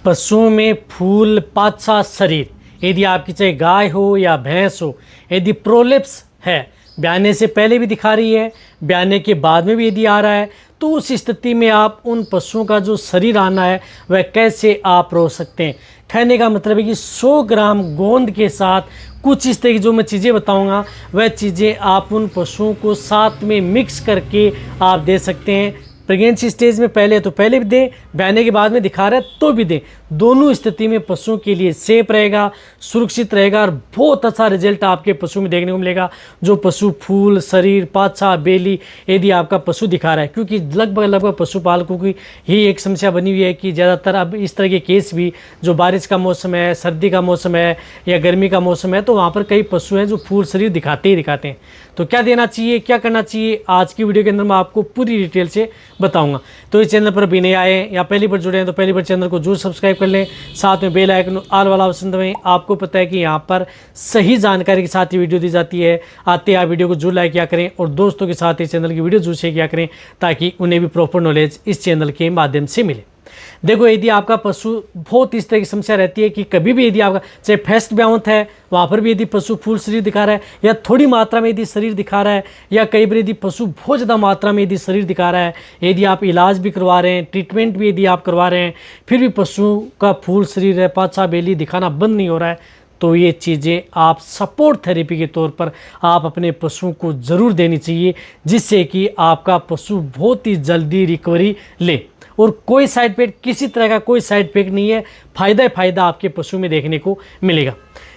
पशुओं में फूल पाछा शरीर, यदि आपकी चाहे गाय हो या भैंस हो, यदि प्रोलेप्स है, ब्याने से पहले भी दिखा रही है, ब्याने के बाद में भी यदि आ रहा है, तो उस स्थिति में आप उन पशुओं का जो शरीर आना है वह कैसे आप रोक सकते हैं। कहने का मतलब है कि 100 ग्राम गोंद के साथ कुछ इस तरह की जो मैं चीज़ें बताऊंगा वह चीज़ें आप उन पशुओं को साथ में मिक्स करके आप दे सकते हैं। प्रेगनेंसी स्टेज में पहले तो पहले भी दें, ब्याने के बाद में दिखा रहा है तो भी दें। दोनों स्थिति में पशुओं के लिए सेफ रहेगा, सुरक्षित रहेगा और बहुत अच्छा रिजल्ट आपके पशु में देखने को मिलेगा। जो पशु फूल, शरीर, पाछा, बेली यदि आपका पशु दिखा रहा है, क्योंकि लगभग पशुपालकों की यही एक समस्या बनी हुई है कि ज़्यादातर अब इस तरह के केस भी, जो बारिश का मौसम है, सर्दी का मौसम है या गर्मी का मौसम है, तो वहाँ पर कई पशु हैं जो फूल शरीर दिखाते ही दिखाते हैं। तो क्या देना चाहिए, क्या करना चाहिए, आज की वीडियो के अंदर मैं आपको पूरी डिटेल से बताऊंगा। तो इस चैनल पर भी नए आए या पहली बार जुड़े हैं तो पहली बार चैनल को जरूर सब्सक्राइब कर लें, साथ में बेल आइकन ऑल वाला ऑप्शन दबाएं। आपको पता है कि यहाँ पर सही जानकारी के साथ ही वीडियो दी जाती है। आते आप वीडियो को जरूर लाइक किया करें और दोस्तों के साथ इस चैनल की वीडियो जरूर शेयर किया करें, ताकि उन्हें भी प्रॉपर नॉलेज इस चैनल के माध्यम से मिले। देखो, यदि आपका पशु बहुत इस तरह की समस्या रहती है कि कभी भी यदि आपका चाहे फेस्ट ब्याउंत है, वहाँ पर भी यदि पशु फूल शरीर दिखा रहा है या थोड़ी मात्रा में यदि शरीर दिखा रहा है, या कई बार यदि पशु बहुत ज़्यादा मात्रा में यदि शरीर दिखा रहा है, यदि आप इलाज भी करवा रहे हैं, ट्रीटमेंट भी यदि आप करवा रहे हैं, फिर भी पशु का फूल शरीर है, पाछा, बेली दिखाना बंद नहीं हो रहा है, तो ये चीज़ें आप सपोर्ट थेरेपी के तौर पर आप अपने पशुओं को ज़रूर देनी चाहिए, जिससे कि आपका पशु बहुत ही जल्दी रिकवरी ले। और कोई साइड इफेक्ट, किसी तरह का कोई साइड इफेक्ट नहीं है, फ़ायदा आपके पशु में देखने को मिलेगा।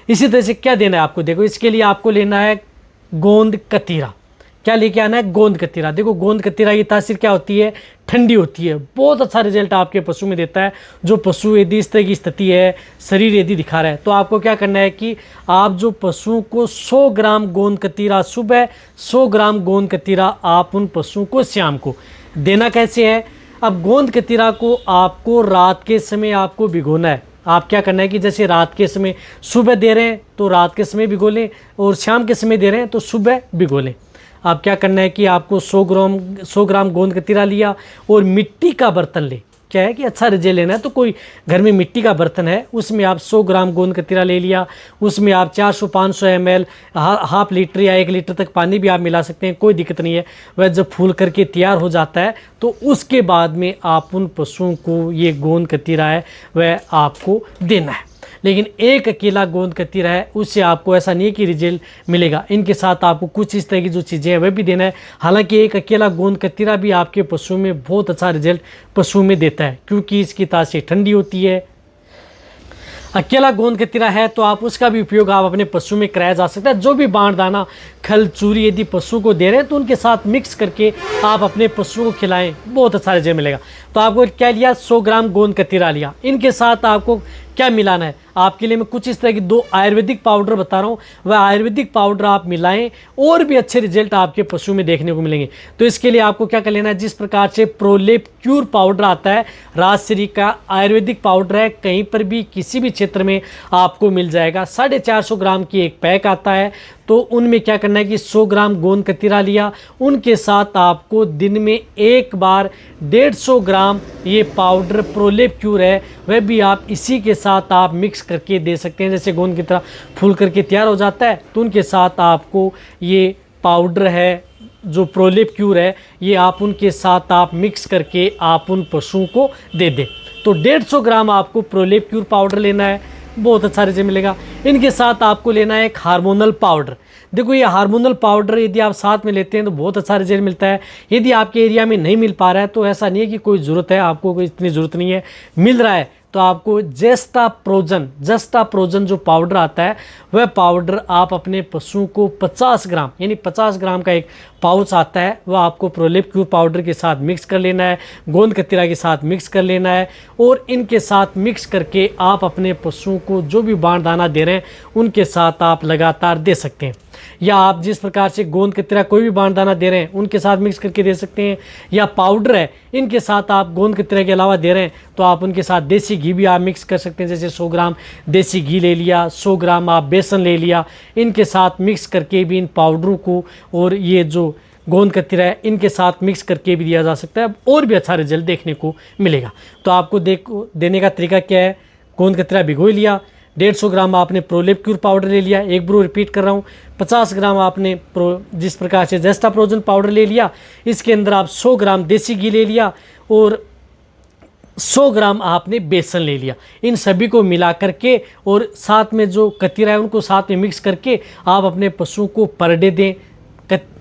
इसी तरह से क्या देना है आपको, देखो इसके लिए आपको लेना है गोंद कतीरा। क्या लेके आना है, गोंद कतीरा। देखो, गोंद कतीरा की तासीर क्या होती है, ठंडी होती है, बहुत अच्छा रिजल्ट आपके पशु में देता है। जो पशु यदि इस तरह की स्थिति है, शरीर यदि दिखा रहा है, तो आपको क्या करना है कि आप जो पशुओं को 100 ग्राम गोंद कतीरा सुबह, 100 ग्राम गोंद कतीरा आप उन पशुओं को शाम को देना। कैसे है, अब गोंद कतीरा को आपको रात के समय आपको भिगोना है। आप क्या करना है कि जैसे रात के समय सुबह दे रहे हैं तो रात के समय भिगो लें, और शाम के समय दे रहे हैं तो सुबह भिगो लें। आप क्या करना है कि आपको 100 ग्राम गोंद कतीरा लिया और मिट्टी का बर्तन ले। क्या है कि अच्छा रिजल्ट लेना है तो कोई घर में मिट्टी का बर्तन है, उसमें आप 100 ग्राम गोंद कतीरा ले लिया, उसमें आप 400-500 ml, हाफ लीटर या 1 लीटर तक पानी भी आप मिला सकते हैं, कोई दिक्कत नहीं है। वह जब फूल करके तैयार हो जाता है तो उसके बाद में आप उन पशुओं को ये गोंद कतीरा है वह आपको देना है। लेकिन एक अकेला गोंद कतीरा है, उससे आपको ऐसा नहीं है कि रिजल्ट मिलेगा। इनके साथ आपको कुछ इस तरह की जो चीज़ें हैं वह भी देना है। हालांकि एक अकेला गोंद कतीरा भी आपके पशु में बहुत अच्छा रिजल्ट पशु में देता है, क्योंकि इसकी तासीर ठंडी होती है। अकेला गोंद कतीरा है तो आप उसका भी उपयोग आप अपने पशु में कराया जा सकता है। जो भी बाण दाना, खल, चूरी यदि पशु को दे रहे हैं तो उनके साथ मिक्स करके आप अपने पशुओं को खिलाएं, बहुत अच्छा रिजल्ट मिलेगा। तो आपको क्या लिया, 100 ग्राम गोंद कतीरा लिया। इनके साथ आपको क्या मिलाना है, आपके लिए मैं कुछ इस तरह की 2 आयुर्वेदिक पाउडर बता रहा हूँ, वह आयुर्वेदिक पाउडर आप मिलाएं और भी अच्छे रिजल्ट आपके पशु में देखने को मिलेंगे। तो इसके लिए आपको क्या कर लेना है, जिस प्रकार से प्रोलेप क्यूर पाउडर आता है, राजश्री का आयुर्वेदिक पाउडर है, कहीं पर भी किसी भी क्षेत्र में आपको मिल जाएगा। 450 ग्राम की एक पैक आता है। तो उनमें क्या करना है कि 100 ग्राम गोंद कतीरा लिया, उनके साथ आपको दिन में एक बार 150 ग्राम ये पाउडर प्रोलेप क्यूर है वह भी आप इसी के साथ आप मिक्स करके दे सकते हैं। जैसे गोंद की तरह फूल करके तैयार हो जाता है तो उनके साथ आपको ये पाउडर है जो प्रोलेप क्यूर है, ये आप उनके साथ आप मिक्स करके आप उन पशुओं को दे दें। तो 150 ग्राम आपको प्रोलेप क्यूर पाउडर लेना है, बहुत अच्छा रिजल्ट मिलेगा। इनके साथ आपको लेना है एक हार्मोनल पाउडर। देखो, ये हार्मोनल पाउडर यदि आप साथ में लेते हैं तो बहुत अच्छा रिजल्ट मिलता है। यदि आपके एरिया में नहीं मिल पा रहा है तो ऐसा नहीं है कि कोई ज़रूरत है, आपको कोई इतनी ज़रूरत नहीं है, मिल रहा है तो आपको जस्टाप्रोजन जो पाउडर आता है वह पाउडर आप अपने पशुओं को 50 ग्राम, यानी 50 ग्राम का एक पाउच आता है, वह आपको प्रोलेप क्यूर पाउडर के साथ मिक्स कर लेना है, गोंद कतीरा के साथ मिक्स कर लेना है, और इनके साथ मिक्स करके आप अपने पशुओं को जो भी बाण दाना दे रहे हैं उनके साथ आप लगातार दे सकते हैं। या आप जिस प्रकार से गोंद कतीरा कोई भी बाण दाना दे रहे हैं उनके साथ मिक्स करके दे सकते हैं, या पाउडर है इनके साथ आप गोंद कतीरा के अलावा दे रहे हैं तो आप उनके साथ देसी घी भी आप मिक्स कर सकते हैं। जैसे 100 ग्राम देसी घी ले लिया, 100 ग्राम आप बेसन ले लिया, इनके साथ मिक्स करके भी इन पाउडरों को और ये जो गोंद कतरा है, इनके साथ मिक्स करके भी दिया जा सकता है और भी अच्छा रिजल्ट देखने को मिलेगा। तो आपको देने का तरीका क्या है, गोंद कतरा भिगो लिया, 150 ग्राम आपने प्रोलेप क्यूर पाउडर ले लिया, एक बार रिपीट कर रहा हूँ, 50 ग्राम आपने जिस प्रकार से जेस्टाप्रोजन पाउडर ले लिया, इसके अंदर आप 100 ग्राम देसी घी ले लिया और 100 ग्राम आपने बेसन ले लिया। इन सभी को मिला करके और साथ में जो कतीरा है उनको साथ में मिक्स करके आप अपने पशुओं को पर डे दें।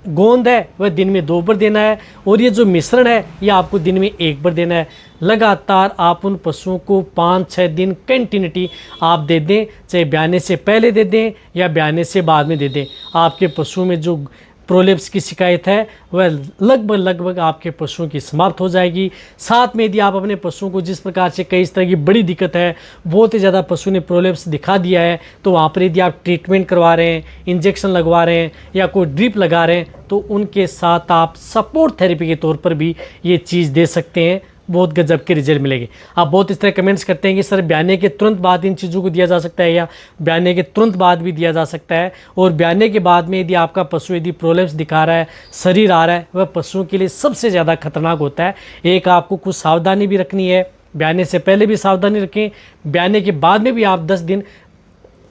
गोंद है वह दिन में 2 बार देना है और ये जो मिश्रण है ये आपको दिन में 1 बार देना है। लगातार आप उन पशुओं को 5-6 दिन कंटिन्यूटी आप दे दें, चाहे ब्याने से पहले दे दें या ब्याने से बाद में दे दें। आपके पशुओं में जो प्रोलेप्स की शिकायत है वह लगभग आपके पशुओं की समाप्त हो जाएगी। साथ में यदि आप अपने पशुओं को जिस प्रकार से कई इस तरह की बड़ी दिक्कत है, बहुत ही ज़्यादा पशु ने प्रोलेप्स दिखा दिया है, तो वहाँ पर यदि आप ट्रीटमेंट करवा रहे हैं, इंजेक्शन लगवा रहे हैं या कोई ड्रिप लगा रहे हैं, तो उनके साथ आप सपोर्ट थेरेपी के तौर पर भी ये चीज़ दे सकते हैं। बहुत गजब के रिजल्ट मिलेंगे। आप बहुत इस तरह कमेंट्स करते हैं कि सर ब्याने के तुरंत बाद इन चीज़ों को दिया जा सकता है या ब्याने के तुरंत बाद भी दिया जा सकता है। और ब्याने के बाद में यदि आपका पशु यदि प्रोलेप्स दिखा रहा है, शरीर आ रहा है, वह पशुओं के लिए सबसे ज़्यादा खतरनाक होता है। एक आपको कुछ सावधानी भी रखनी है, ब्याने से पहले भी सावधानी रखें, ब्याने के बाद में भी आप 10 दिन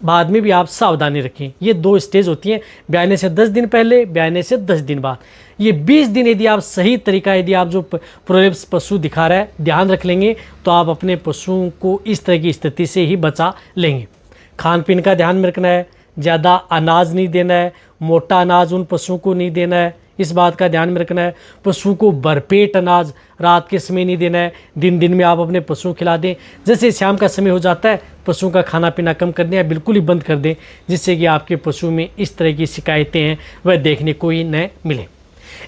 बाद में भी आप सावधानी रखें। ये 2 स्टेज होती हैं, ब्याने से 10 दिन पहले, ब्याने से 10 दिन बाद। ये 20 दिन यदि आप सही तरीका, यदि आप जो प्रोलेप्स पशु दिखा रहा है ध्यान रख लेंगे तो आप अपने पशुओं को इस तरह की स्थिति से ही बचा लेंगे। खान पीन का ध्यान में रखना है, ज़्यादा अनाज नहीं देना है, मोटा अनाज उन पशुओं को नहीं देना है, इस बात का ध्यान में रखना है। पशु को भरपेट अनाज रात के समय नहीं देना है, दिन में आप अपने पशुओं खिला दें। जैसे शाम का समय हो जाता है पशुओं का खाना पीना कम कर दें या बिल्कुल ही बंद कर दें, जिससे कि आपके पशु में इस तरह की शिकायतें हैं वह देखने को ही न मिले।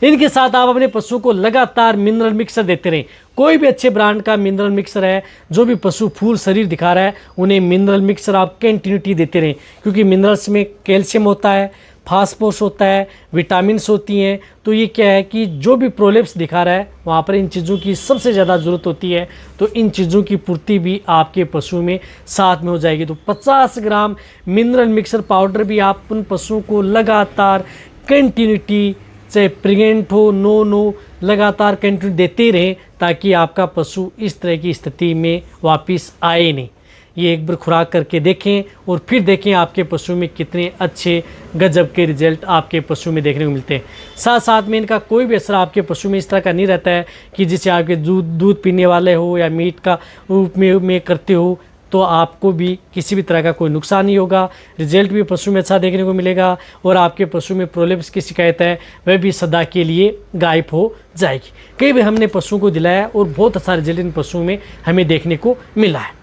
इनके साथ आप अपने पशु को लगातार मिनरल मिक्सर देते रहें। कोई भी अच्छे ब्रांड का मिनरल मिक्सर है, जो भी पशु फूल शरीर दिखा रहा है उन्हें मिनरल मिक्सर आप कंटिन्यूटी देते रहें, क्योंकि मिनरल्स में कैल्शियम होता है, फास्फोरस होता है, विटामिन्स होती हैं। तो ये क्या है कि जो भी प्रोलेप्स दिखा रहा है वहाँ पर इन चीज़ों की सबसे ज़्यादा ज़रूरत होती है, तो इन चीज़ों की पूर्ति भी आपके पशु में साथ में हो जाएगी। तो 50 ग्राम मिनरल मिक्सर पाउडर भी आप उन पशुओं को लगातार कंटिन्यूटी, चाहे प्रेग्नेंट हो नो लगातार कंटिन्यू देते रहें, ताकि आपका पशु इस तरह की स्थिति में वापस आए नहीं। ये एक बार खुराक करके देखें और फिर देखें आपके पशु में कितने अच्छे गजब के रिजल्ट आपके पशु में देखने को मिलते हैं। साथ में इनका कोई भी असर आपके पशु में इस तरह का नहीं रहता है कि जिसे आपके दूध पीने वाले हो या मीट का रूप में करते हो तो आपको भी किसी भी तरह का कोई नुकसान नहीं होगा। रिजल्ट भी पशु में अच्छा देखने को मिलेगा और आपके पशु में प्रोलेप्स की शिकायत है वह भी सदा के लिए गायब हो जाएगी। कई बार हमने पशुओं को दिलाया और बहुत अच्छा रिजल्ट इन पशुओं में हमें देखने को मिला है।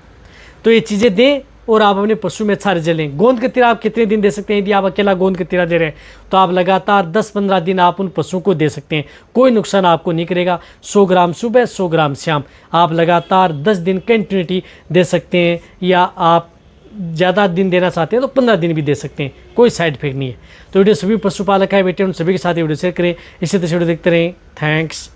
तो ये चीज़ें दें और आप अपने पशु में अच्छा रिजल्ट लें। गोंद कतरा आप कितने दिन दे सकते हैं? यदि आप अकेला गोंद कतरा दे रहे हैं तो आप लगातार 10-15 दिन आप उन पशुओं को दे सकते हैं, कोई नुकसान आपको नहीं करेगा। 100 ग्राम सुबह, 100 ग्राम शाम आप लगातार 10 दिन कंटिन्यूटी दे सकते हैं, या आप ज़्यादा दिन देना चाहते हैं तो 15 दिन भी दे सकते हैं, कोई साइड इफेक्ट नहीं है। तो वीडियो सभी पशुपालक है बेटे उन सभी के साथ वीडियो शेयर करें, इसी तरह वीडियो देखते रहें। थैंक्स।